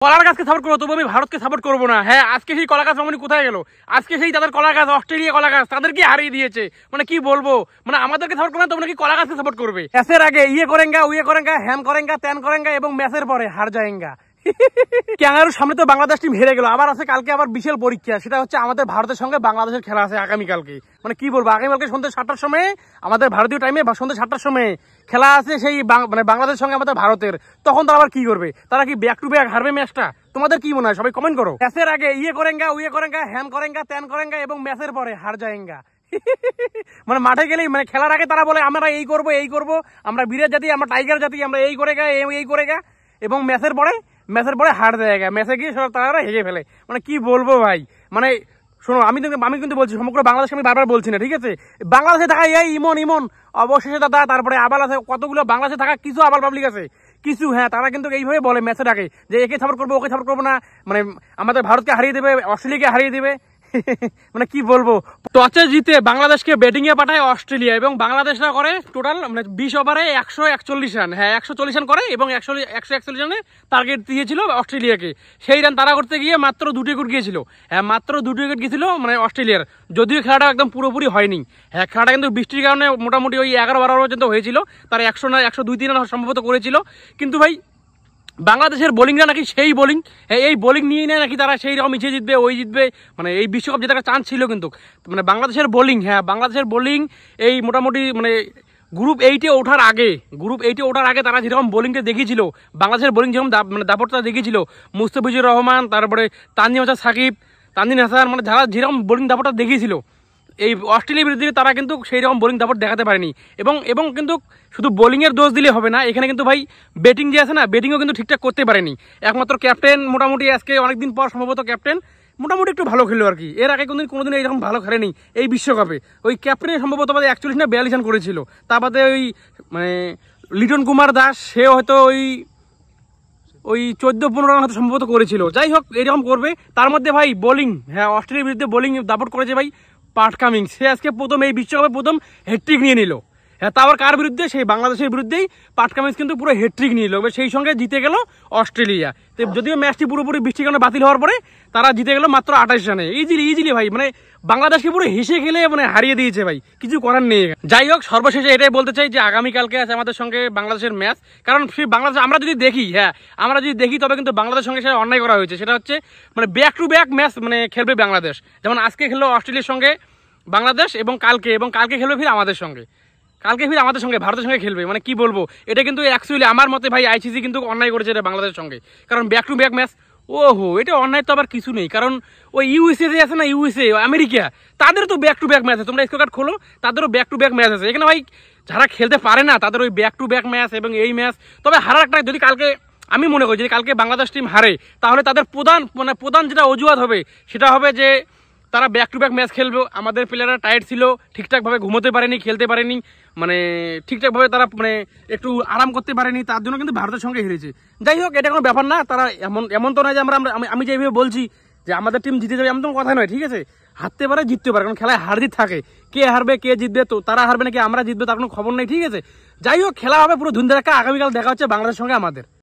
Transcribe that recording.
কলার গাছকে সাপোর্ট করবো, তবু আমি ভারতকে সাপোর্ট করবো না। হ্যাঁ, আজকে সেই কলা গাছ মামনি কোথায় গেল? আজকে সেই তাদের কলা গাছ, অস্ট্রেলিয়া কলা গাছ, তাদেরকে হারিয়ে দিয়েছে। মানে কি বলবো, মানে আমাদেরকে সাপোর্ট করবে না, তোমরা কি কলা গাছকে সাপোর্ট করবে? ম্যাচের আগে ইয়ে করেঙ্গা, উয়ে করেঙ্গা, হ্যান করেঙ্গা, ত্যান করেঙ্গা, এবং ম্যাচের পরে হার যায়েঙ্গা। ক্যাঙ্গারুর সামনে তো বাংলাদেশ টিম হেরে গেল, আবার আছে কালকে আবার বিশাল পরীক্ষা, সেটা হচ্ছে আমাদের ভারতের সঙ্গে বাংলাদেশের খেলা আছে আগামীকালকে। মানে কি বলবো, আগামীকালকে সন্ধ্যা 7টার সময় আমাদের ভারতীয় টাইমে সন্ধ্যা 7টার সময় খেলা আছে সেই মানে বাংলাদেশের সঙ্গে আমাদের ভারতের। তখন তারা আবার কি করবে? তারা কি ব্যাক টু ব্যাক হারবে ম্যাচটা? তোমাদের কি মনে হয়? সবাই কমেন্ট করো। ম্যাচের আগে ইয়ে করেঙ্গা, উয়ে করেঙ্গা, হ্যান করেঙ্গা, ত্যান করেঙ্গা, এবং ম্যাচের পরে হার যায়েঙ্গা। মানে মাঠে গেলেই, মানে খেলার আগে তারা বলে আমরা এই করবো, এই করবো, আমরা বিরাট জাতি, আমরা টাইগার জাতি, আমরা এই করে গা, এই করে গা, এবং ম্যাচের পরে হার দেয় গা, ম্যাচে গিয়ে তারা হেগে ফেলে। মানে কি বলবো ভাই, মানে শোনো, আমি কিন্তু বলছি সমগ্র বাংলাদেশকে আমি বারবার বলছি না, ঠিক আছে? বাংলাদেশে থাকা এই ইমন অবশেষে দাদা, তারপরে আবাল আছে কতগুলো বাংলাদেশে থাকা কিছু আবাল পাবলিক আছে কিছু, হ্যাঁ, তারা কিন্তু এইভাবে বলে ম্যাচের আগে যে একে সাপোর্ট করবো, ওকে সাপোর্ট করবো না, মানে আমাদের ভারতকে হারিয়ে দেবে, অস্ট্রেলিয়াকে হারিয়ে দেবে। মানে কি বলবো, টসে জিতে বাংলাদেশকে ব্যাটিং এ পাঠায় অস্ট্রেলিয়া, এবং বাংলাদেশরা করে টোটাল মানে 20 ওভারে 141 রান। হ্যাঁ, 140 রান করে, এবং 141 রানে টার্গেট দিয়েছিল অস্ট্রেলিয়াকে। সেই রান তারা করতে গিয়ে মাত্র 2 উইকেট গিয়েছিল। হ্যাঁ, মাত্র 2 উইকেট গিয়েছিল মানে অস্ট্রেলিয়ার, যদিও খেলাটা একদম পুরোপুরি হয়নি। হ্যাঁ, খেলাটা কিন্তু বৃষ্টির কারণে মোটামুটি ওই 11-12 পর্যন্ত হয়েছিল। তারা 100 না 102-3 রান সম্ভবত করেছিল। কিন্তু ভাই বাংলাদেশের বোলিংরা নাকি সেই বোলিং, এই বোলিং নিয়ে নেয় নাকি তারা সেই রকম ইচ্ছে জিতবে, ওই জিতবে, মানে এই বিশ্বকাপ জেতার চান্স ছিল। কিন্তু মানে বাংলাদেশের বোলিং, হ্যাঁ, বাংলাদেশের বোলিং এই মোটামুটি মানে গ্রুপ 8-এ ওঠার আগে তারা যেরকম বোলিংটা দেখিয়েছিল, বাংলাদেশের বোলিং যেরকম মানে দাপটটা দেখিয়েছিল, মুস্তাফিজুর রহমান, তারপরে তানজিম সাকিব, তানজিন হাসান, মানে যারা যেরকম বোলিং দাপটটা দেখিয়েছিল এই অস্ট্রেলিয়ার বিরুদ্ধে, তারা কিন্তু সেই রকম বোলিং দাপট দেখাতে পারেনি। এবং কিন্তু শুধু বোলিংয়ের দোষ দিলে হবে না, এখানে কিন্তু ভাই ব্যাটিং যে আছে না, ব্যাটিংও কিন্তু ঠিকঠাক করতে পারেনি। একমাত্র ক্যাপ্টেন মোটামুটি আজকে অনেকদিন পর সম্ভবত ক্যাপ্টেন মোটামুটি একটু ভালো খেললো আর কি। এর আগে কোনোদিন এইরকম ভালো খেলেনি এই বিশ্বকাপে। ওই ক্যাপ্টেনের সম্ভবত 41 না 42 রান করেছিল। তার বাদে ওই মানে লিটন কুমার দাস, সে হয়তো ওই 14-15 রান হয়তো সম্ভবত করেছিল। যাই হোক, এরকম করবে। তার মধ্যে ভাই বোলিং, হ্যাঁ, অস্ট্রেলিয়ার বিরুদ্ধে বোলিং দাপট করেছে ভাই পাট কামিংস। সে আজকে এই বিশ্বকাপে প্রথম হ্যাট্রিক নিয়ে নিল। হ্যাঁ, তারপর কার বিরুদ্ধে? সেই বাংলাদেশের বিরুদ্ধেই পাট কামিংস কিন্তু পুরো হ্যাট্রিক নিয়ে নিল। সেই সঙ্গে জিতে গেল অস্ট্রেলিয়া। তো যদিও ম্যাচটি পুরোপুরি বৃষ্টির কারণে বাতিল হওয়ার পরে তারা জিতে গেল মাত্র 28 রানে, ইজিলি ভাই। মানে বাংলাদেশকে পুরো হেসে খেলে মানে হারিয়ে দিয়েছে ভাই, কিছু করার নেই। যাই হোক, সর্বশেষে এটাই বলতে চাই যে আগামীকালকে আছে আমাদের সঙ্গে বাংলাদেশের ম্যাচ। কারণ সেই বাংলাদেশ আমরা যদি দেখি, তবে কিন্তু বাংলাদেশের সঙ্গে সেটা অন্যায় করা হয়েছে। সেটা হচ্ছে মানে ব্যাক টু ব্যাক ম্যাচ মানে খেলবে বাংলাদেশ। যেমন আজকে খেললো অস্ট্রেলিয়ার সঙ্গে বাংলাদেশ, এবং কালকে খেলবে ফির আমাদের সঙ্গে, ভারতের সঙ্গে খেলবে। মানে কি বলবো, এটা কিন্তু অ্যাকচুয়ালি আমার মতে ভাই আইসিসি কিন্তু অন্যায় করেছে এটা বাংলাদেশের সঙ্গে। কারণ ব্যাক টু ব্যাক ম্যাচ, এটা অন্যায় তো আবার কিছু নেই। কারণ ওই ইউএসএ যে আছে না, আমেরিকা, তাদের তো ব্যাক টু ব্যাক ম্যাচ আছে। তোমরা স্কোর কার্ড খোলো, তাদেরও ব্যাক টু ব্যাক ম্যাচ আছে। এখানে ভাই যারা খেলতে পারে না তাদের ওই ব্যাক টু ব্যাক ম্যাচ এবং এই ম্যাচ। তবে হারার একটা, যদি কালকে আমি মনে করি যদি কালকে বাংলাদেশ টিম হারে, তাহলে তাদের প্রধান যেটা অজুহাত হবে সেটা হবে যে তারা ব্যাক টু ব্যাক ম্যাচ খেলবে, আমাদের প্লেয়াররা টায়ার্ড ছিল, ঠিকঠাকভাবে ঘুমোতে পারেনি, খেলতে পারেনি, মানে ঠিকঠাকভাবে তারা মানে একটু আরাম করতে পারেনি, তার জন্য কিন্তু ভারতের সঙ্গে হেরেছে। যাই হোক, এটা কোনো ব্যাপার না। তারা এমন তো নয় যে আমি যেভাবে বলছি যে আমাদের টিম জিতে যাবে, এমন তো কথা নয়, ঠিক আছে? হারতে পারে, জিততে পারে, কারণ খেলায় হার জিত থাকে। কে হারবে, কে জিতবে, তো তারা হারবে নাকি আমরা জিতবে, তার কোনো খবর নেই, ঠিক আছে? যাই হোক, খেলা হবে পুরো ধুমধারাক্কা। আগামীকাল দেখা হচ্ছে বাংলাদেশের সঙ্গে আমাদের।